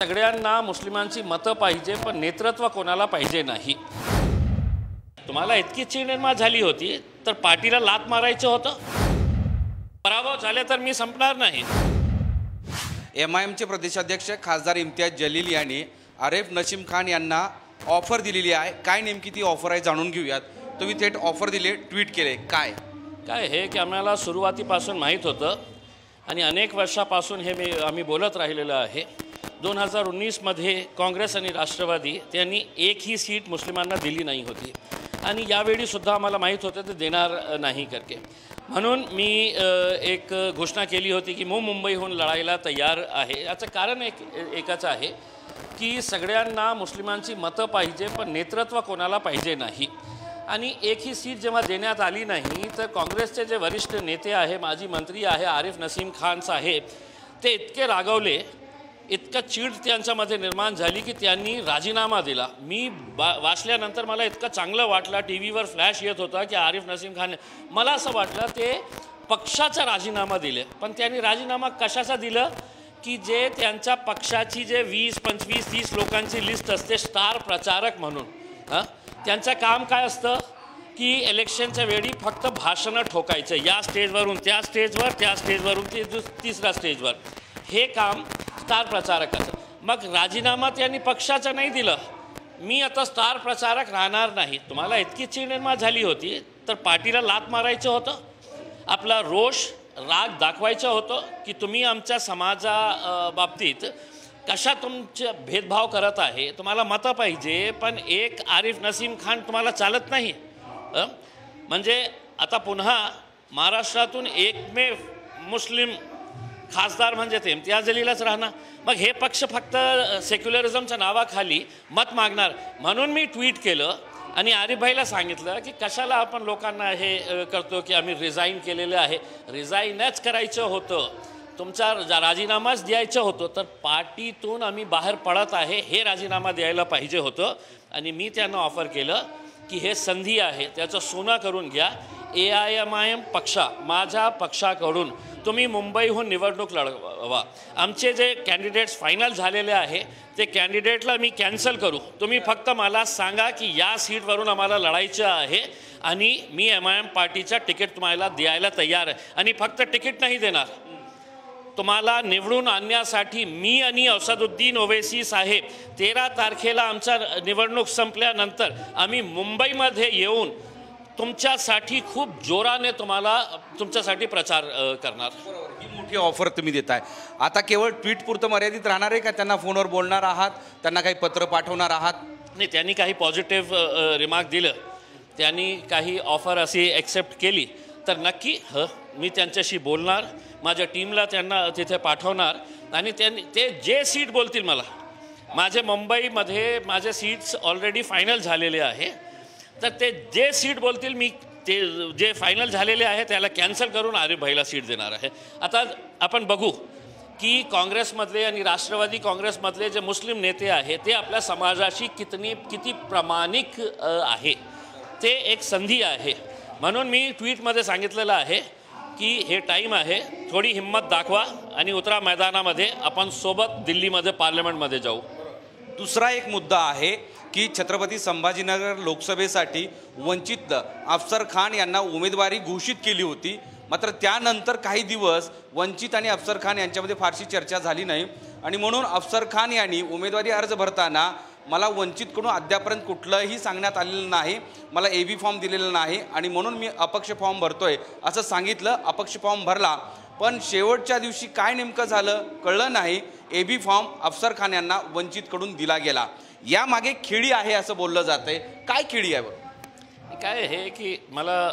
सगळ्यांना मुस्लिमांची मतं पाहिजे, पण नेतृत्व कोणाला पाहिजे नाही। तुम्हाला इतकी चीड निर्माण झाली होती तर पार्टीला लात मारायचं होतं। पराभव झाले तर मी संपणार नाही। एमआयएमचे प्रदेशाध्यक्ष खासदार इम्तियाज जलील यांनी आरिफ नसीम खान यांना ऑफर दिलेली आहे। काय नेमकी ती ऑफर आहे जाणून घेऊयात। तुम्ही थेट ऑफर दिले, ट्विट केले, काय हे की आम्हाला सुरुवातीपासून माहीत होतं आणि अनेक वर्षापासून हे आम्ही बोलत राहिलेलं आहे। 2019 मध्ये काँग्रेस आणि राष्ट्रवादी त्यांनी एकही सीट मुस्लिमांना दिली नाही होती आणि यावेळी सुद्धा आम्हाला माहीत होतं ते देणार नाही करके, म्हणून मी एक घोषणा केली होती की मुंबईहून लढायला तयार आहे। याचं कारण एकच आहे की सगळ्यांना मुस्लिमांची मतं पाहिजे, पण नेतृत्व कोणाला पाहिजे नाही। आणि एकही सीट जेव्हा देण्यात आली नाही तर काँग्रेसचे जे वरिष्ठ नेते आहे, माजी मंत्री आहे आरिफ नसीम खान साहेब, ते इतके रागवले, इतका चीड त्यांच्यामध्ये निर्माण झाली की त्यांनी राजीनामा दिला। मी वाचल्यानंतर मला इतकं चांगलं वाटलं, टी व्हीवर फ्लॅश येत होता की आरिफ नसीम खान, मला असं वाटलं ते पक्षाचा राजीनामा दिले, पण त्यांनी राजीनामा कशाचा दिलं की जे त्यांच्या पक्षाची जे 20, 25, 30 लोकांची लिस्ट असते स्टार प्रचारक म्हणून, त्यांचं काम काय असतं की इलेक्शनच्या वेळी फक्त भाषणं ठोकायचं, या स्टेजवरून त्या स्टेजवर, त्या स्टेजवरून ते तिसऱ्या स्टेजवर, हे काम स्टार प्रचारकाचं। मग राजीनामा त्यांनी पक्षाचं नाही दिलं, मी आता स्टार प्रचारक राहणार नाही। तुम्हाला इतकी चीड निर्माण झाली होती तर पार्टीला लात मारायचं होतं, आपला रोष राग दाखवायचं होतं की तुम्ही आमच्या समाजा बाबतीत कशा तुमचे भेदभाव करत आहे, तुम्हाला मतं पाहिजे पण एक आरिफ नसीम खान तुम्हाला चालत नाही। म्हणजे आता पुन्हा महाराष्ट्रातून एकमेव मुस्लिम खासदार म्हणजे ते इम्तियाज जलीलच राहणार। मग हे पक्ष फक्त सेक्युलरिझमच्या नावाखाली मत मागणार, म्हणून मी ट्विट केलं आणि आरिफ भाईला सांगितलं की कशाला आपण लोकांना हे करतो की आम्ही रिझाईन केलेलं आहे। रिझाईनच करायचं होतं, तुमचा राजीनामाच द्यायचं होतं, तर पार्टीतून आम्ही बाहेर पडत आहे हे राजीनामा द्यायला पाहिजे होतं। आणि मी त्यांना ऑफर केलं की हे संधी आहे, त्याचं सोनं करून घ्या। AIMIM पक्षा, माझ्या पक्षाकडून तुम्ही मुंबईहून निवडणूक लढवा। आमचे जे कॅन्डिडेट्स फायनल झालेले आहे ते कॅन्डिडेटला मी कॅन्सल करू, तुम्ही फक्त मला सांगा की या सीटवरून आम्हाला लढायचं आहे आणि मी MIM पार्टीचा तिकीट तुम्हाला द्यायला तयार आहे। आणि फक्त तिकीट नाही देणार, तुम्हाला निवडून आणण्यासाठी मी आणि असदुद्दीन ओवैसी साहेब 13 तारखेला आमचा निवडणूक संपल्यानंतर आम्ही मुंबईमध्ये येऊन तुमच्यासाठी खूप जोराने तुमच्यासाठी प्रचार करणार। ही मोठी ऑफर तुम्ही देताय, आता केवळ ट्विट पुरतं मर्यादित राहणार आहे का? त्यांना फोनवर बोलणार आहात, त्यांना काही पत्र पाठवणार आहात? नाही, त्यांनी काही पॉझिटिव्ह रिमार्क दिलं, त्यांनी काही ऑफर अशी ॲक्सेप्ट केली तर नक्की मी त्यांच्याशी बोलणार, माझ्या टीमला त्यांना तिथे पाठवणार आणि ते जे सीट बोलतील मला, माझे मुंबईमध्ये माझे सीट्स ऑलरेडी फायनल झालेले आहे, तर ते जे सीट बोलतील मी ते जे फायनल झालेले आहे त्याला कॅन्सल करून आरिफ भाईला सीट देणार आहे। आता आपण बघू की काँग्रेसमधले आणि राष्ट्रवादी काँग्रेसमधले जे मुस्लिम नेते आहे ते आपल्या समाजाशी किती प्रामाणिक आहे, ते एक संधी आहे। म्हणून मी ट्विटमध्ये सांगितलेलं आहे की हे टाईम आहे, थोडी हिम्मत दाखवा आणि उतरा मैदानामध्ये, आपण सोबत दिल्लीमध्ये पार्लमेंटमध्ये जाऊ। दुसरा एक मुद्दा आहे की छत्रपती संभाजीनगर लोकसभेसाठी वंचित अफसर खान यांना उमेदवारी घोषित केली होती, मात्र त्यानंतर काही दिवस वंचित आणि अफसर खान यांच्यामध्ये फारशी चर्चा झाली नाही आणि म्हणून अफसर खान यांनी उमेदवारी अर्ज भरताना मला वंचितकडून अद्यापर्यंत कुठलंही सांगण्यात आलेलं नाही, मला AB फॉर्म दिलेला नाही आणि म्हणून मी अपक्ष फॉर्म भरतोय असं सांगितलं। अपक्ष फॉर्म भरला, पण शेवटच्या दिवशी काय नेमकं झालं कळलं नाही। AB फॉर्म अफसर खान यांना वंचितकडून दिला गेला, यामागे खेळी आहे असं बोललं जातंय, काय खेळी आहे बरं? काय हे की मला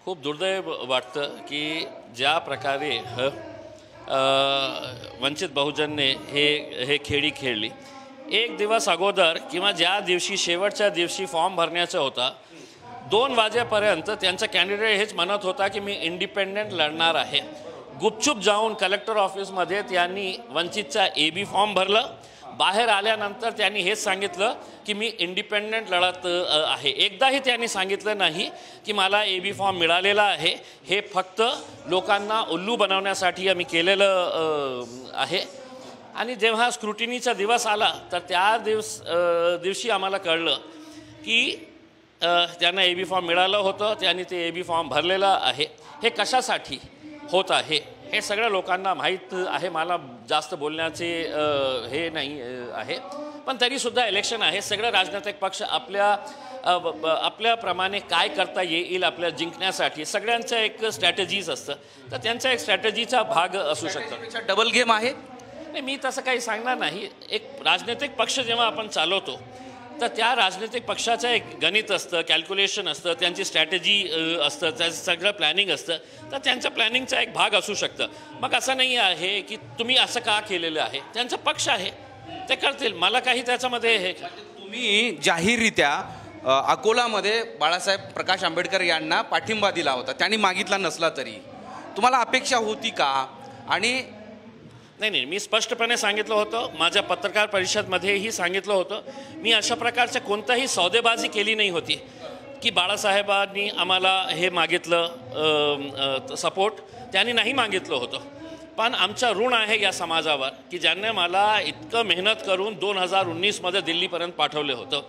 खूप दुर्दैव वाटतं की ज्या प्रकारे वंचित बहुजनने हे खेळी खेळली। एक दिवस अगोदर किंवा ज्या दिवशी शेवटच्या दिवशी फॉर्म भरण्याचा होता 2 वाजेपर्यंत त्यांचा कॅन्डिडेट हेच म्हणत होता की मी इंडिपेंडेंट लढणार आहे। गुपचूप जाऊन कलेक्टर ऑफिसमध्ये त्यांनी वंचितचा AB फॉर्म भरलं, बाहेर आल्यानंतर त्यांनी हेच सांगितलं की मी इंडिपेंडेंट लढत आहे। एकदाही त्यांनी सांगितलं नाही की मला AB फॉर्म मिळालेला आहे, हे फक्त लोकांना उल्लू बनवण्यासाठी आम्ही केलेलं आहे। आणि जेव्हा स्क्रुटिनीचा दिवस आला तर त्या दिवशी आम्हाला कळलं की त्यांना AB फॉर्म मिळालं होतं, त्यांनी ते AB फॉर्म भरलेलं आहे. हे कशासाठी होत आहे हे सगळ्या लोकांना माहीत आहे. मला जास्त बोलण्याचे हे नाही आहे, पण तरीसुद्धा इलेक्शन आहे. सगळे राजनैतिक पक्ष आपल्याप्रमाणे काय करता येईल आपल्या जिंकण्यासाठी सगळ्यांचं एक स्ट्रॅटेजीज असतं, तर त्यांचा एक स्ट्रॅटेजीचा भाग असू शकतो. डबल गेम आहे. नाही, मी तसं काही सांगणार नाही. एक राजनैतिक पक्ष जेव्हा आपण चालवतो तर त्या राजनैतिक पक्षाचं एक गणित असतं, कॅल्क्युलेशन असतं, त्यांची स्ट्रॅटेजी असतं, त्याचं सगळं प्लॅनिंग असतं. तर त्यांच्या प्लॅनिंगचा एक भाग असू शकतं. मग असं नाही आहे की तुम्ही असं का केलेलं आहे, त्यांचा पक्ष आहे, ते करतील. मला काही त्याच्यामध्ये हे तुम्ही जाहीररित्या अकोलामध्ये बाळासाहेब प्रकाश आंबेडकर यांना पाठिंबा दिला होता, त्यांनी मागितला नसला तरी तुम्हाला अपेक्षा होती का? आणि नाही, मी स्पष्टपणे सांगितलं होतं, माझ्या पत्रकार परिषदमध्येही सांगितलं होतं, मी अशा प्रकारच्या कोणताही सौदेबाजी केली नाही होती की बाळासाहेबांनी आम्हाला हे मागितलं सपोर्ट, त्यांनी नाही मागितलं होतं. पण आमचं ऋण आहे या समाजावर की ज्यांनी मला इतकं मेहनत करून 2019मध्ये दिल्लीपर्यंत पाठवलं होतं.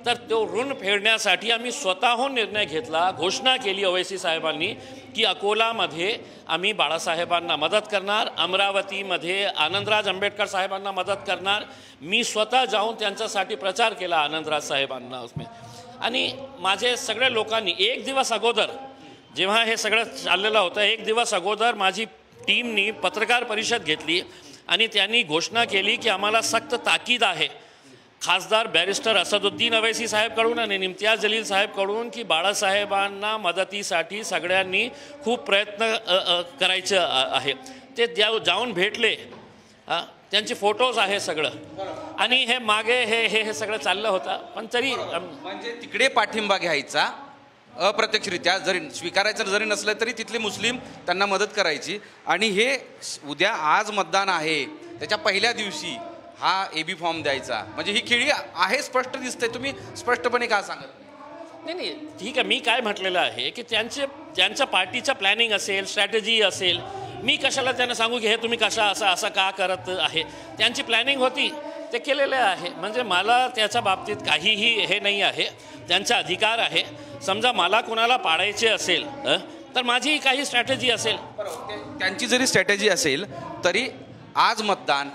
तर तो ऋण फेडण्यासाठी आम्ही स्वतःहून निर्णय घेतला, घोषणा केली ओवैसी साहेबांनी की अकोलामध्ये आम्ही बाळासाहेबांना मदत करणार, अमरावतीमध्ये आनंदराज आंबेडकर साहेबांना मदत करणार. मी स्वतः जाऊन त्यांच्यासाठी प्रचार केला आनंदराज साहेबांना. आणि माझे सगळ्या लोकांनी एक दिवस अगोदर जेव्हा हे सगळं चाललेलं होतं, एक दिवस अगोदर माझी टीमनी पत्रकार परिषद घेतली आणि त्यांनी घोषणा केली की आम्हाला सक्त ताकीद आहे खासदार बॅरिस्टर असदुद्दीन ओवैसी साहेबकडून आणि इम्तियाज जलील साहेबकडून की बाळासाहेबांना मदतीसाठी सगळ्यांनी खूप प्रयत्न करायचे आहे. ते जाऊन भेटले, त्यांचे फोटोज आहे सगळं, आणि हे मागे हे सगळं चाललं होतं. पण तरी म्हणजे तिकडे पाठिंबा घ्यायचा अप्रत्यक्षरित्या, जरी स्वीकारायचं जरी नसलं तरी तिथले मुस्लिम त्यांना मदत करायची. आणि हे उद्या आज मतदान आहे त्याच्या पहिल्या दिवशी हा AB फॉर्म द्यायचा, म्हणजे ही खेळी आहे, स्पष्ट दिसतंय. तुम्ही स्पष्टपणे का सांगत नाही, ठीक आहे. मी काय म्हटलेलं आहे की त्यांच्या पार्टीचं प्लॅनिंग असेल, स्ट्रॅटेजी असेल, मी कशाला त्यांना सांगू की हे तुम्ही असं का करत आहे. त्यांची प्लॅनिंग होती, ते केलेलं आहे. म्हणजे मला त्याच्या बाबतीत काहीही हे नाही आहे, त्यांचा अधिकार आहे. समजा मला कुणाला पाडायचे असेल तर माझी काही स्ट्रॅटेजी असेल. त्यांची जरी स्ट्रॅटेजी असेल तरी आज मतदान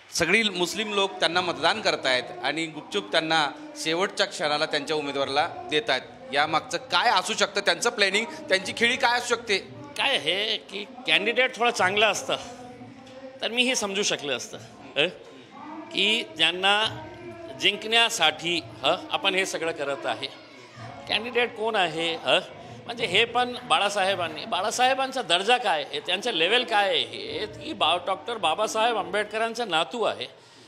सगळी मुस्लिम लोक त्यांना मतदान करतायत आणि गुपचूप त्यांना शेवटच्या क्षणाला त्यांच्या उमेदवाराला देत आहेत. यामागचं काय असू शकतं, त्यांचं प्लॅनिंग, त्यांची खेळी काय असू शकते? काय आहे की कॅन्डिडेट थोडं चांगलं असतं तर मीही समजू शकलं असतं की त्यांना जिंकण्यासाठी आपण हे सगळं करत आहे. कॅन्डिडेट कोण आहे म्हणजे हे पण बाळासाहेबांचा दर्जा काय आहे, त्यांचं लेवल काय आहे की डॉक्टर बाबासाहेब आंबेडकरांचा नातू आहे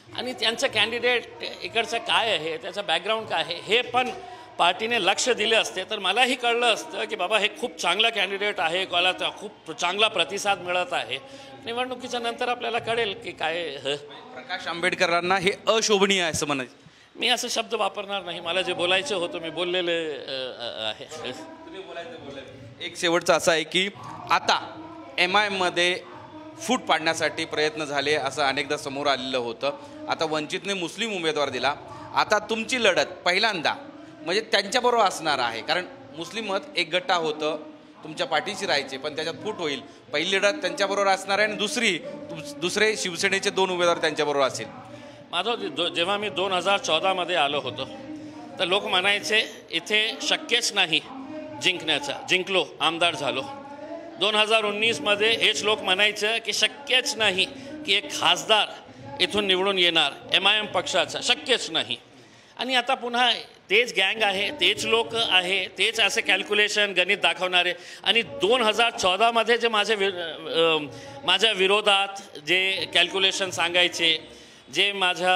आणि त्यांचं कॅन्डिडेट इकडचं काय आहे, त्याचं बॅकग्राऊंड काय आहे, हे पण पार्टीने लक्ष दिले असते तर मलाही कळलं असतं की बाबा हे खूप चांगला कॅन्डिडेट आहे, कोणाला खूप चांगला प्रतिसाद मिळत आहे. निवडणुकीच्या नंतर आपल्याला कळेल की काय. प्रकाश आंबेडकरांना हे अशोभनीय आहे असं म्हणायचं? मी असं शब्द वापरणार नाही, मला जे बोलायचं होतं मी बोललेले आहे. एक शेवटचं असं आहे की आता MIMमध्ये फूट पाडण्यासाठी प्रयत्न झाले असं अनेकदा समोर आलेलं होतं. आता वंचितने मुस्लिम उमेदवार दिला, आता तुमची लढत पहिल्यांदा म्हणजे त्यांच्याबरोबर असणार आहे, कारण मुस्लिम मत एक गट्टा होतं, तुमच्या पाठीशी राहायचे, पण त्याच्यात फूट होईल. पहिली लढत त्यांच्याबरोबर असणार आहे आणि दुसरे शिवसेनेचे 2 उमेदवार त्यांच्याबरोबर असेल. माझं जेव्हा मी 2014मध्ये आलो होतो तर लोक म्हणायचे इथे शक्यच नाही जिंकण्याचा, जिंकलो, आमदार झालो. 2019मध्ये हेच लोक म्हणायचं की शक्यच नाही की एक खासदार इथून निवडून येणार MIM पक्षाचा, शक्यच नाही. आणि आता पुन्हा तेच गँग आहे, तेच लोक आहे, तेच असे कॅल्क्युलेशन गणित दाखवणारे. आणि 2014मध्ये जे माझ्या विरोधात जे कॅल्क्युलेशन सांगायचे, जे माझ्या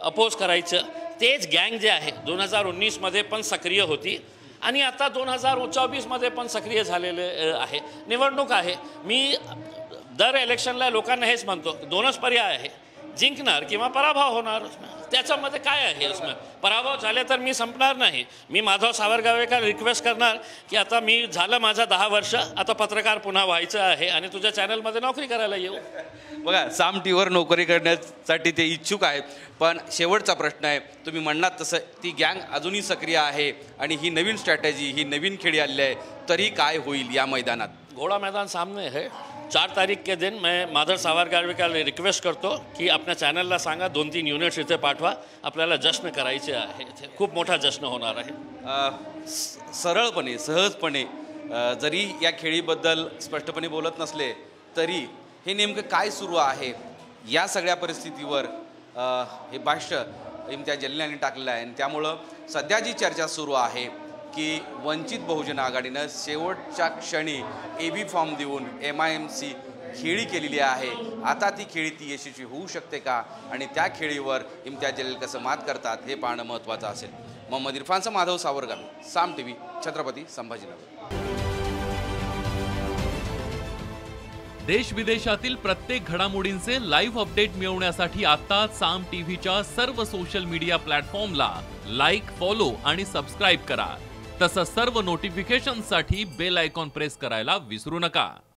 अपोज करायचं, तेच गँग जे आहे 2019मध्ये पण सक्रिय होती आणि आता 2024मध्ये पण सक्रिय झालेले आहे. निवडणूक आहे. मी दर इलेक्शनला लोकांना हेच म्हणतो, 2च पर्याय आहे, जिंकणार किंवा पराभव होणार. त्याच्यामध्ये काय आहे इसमें? पराभव झाले तर मी संपणार नाही. मी माधव सावरगावेकर रिक्वेस्ट करणार की आता मी झालं माझा 10 वर्ष, आता पत्रकार पुन्हा व्हायचं आहे आणि तुझ्या चॅनलमध्ये नोकरी करायला येऊ. बघा, साम टीव्हीवर नोकरी करण्यासाठी ते इच्छुक आहेत. पण शेवटचा प्रश्न आहे, तुम्ही म्हणणार तसं ती गँग अजूनही सक्रिय आहे आणि ही नवीन स्ट्रॅटेजी, ही नवीन खेळी आली आहे, तरी काय होईल या मैदानात? घोड़ा मैदान सामने है. 4 तारीख के दिन मैं माधव सावरगावेकर रिक्वेस्ट करतो की आपल्या चॅनलला सांगा 2-3 युनिट्स इथे पाठवा, आपल्याला जश्न करायचे आहे. इथे खूप मोठा जश्न होणार आहे. सरळपणे, सहजपणे, जरी या खेळीबद्दल स्पष्टपणे बोलत नसले तरी हे नेमकं काय सुरू आहे या सगळ्या परिस्थितीवर हे भाष्य इम्तियाज जलील यांनी टाकलेलं आहे. आणि त्यामुळं सध्या जी चर्चा सुरू आहे की वंचित बहुजन आघाडीनं शेवटच्या क्षणी AB फॉर्म देऊन MIMC खेळी केलेली आहे. आता ती खेळी ती यशस्वी होऊ शकते का आणि त्या खेळीवर इम्तियाज जलील कसं मात करतात हे पाहणं महत्त्वाचं असेल. मोहम्मद इरफानचा माधव सावरगावे, साम टीव्ही, छत्रपती संभाजीनगर. देश विदेशातील प्रत्येक घडामोडींचे लाईव्ह अपडेट मिळवण्यासाठी आता साम टीव्हीच्या सर्व सोशल मीडिया प्लॅटफॉर्मला लाईक, फॉलो आणि सबस्क्राईब करा. तसंच सर्व नोटिफिकेशनसाठी बेल आयकॉन प्रेस करायला विसरू नका.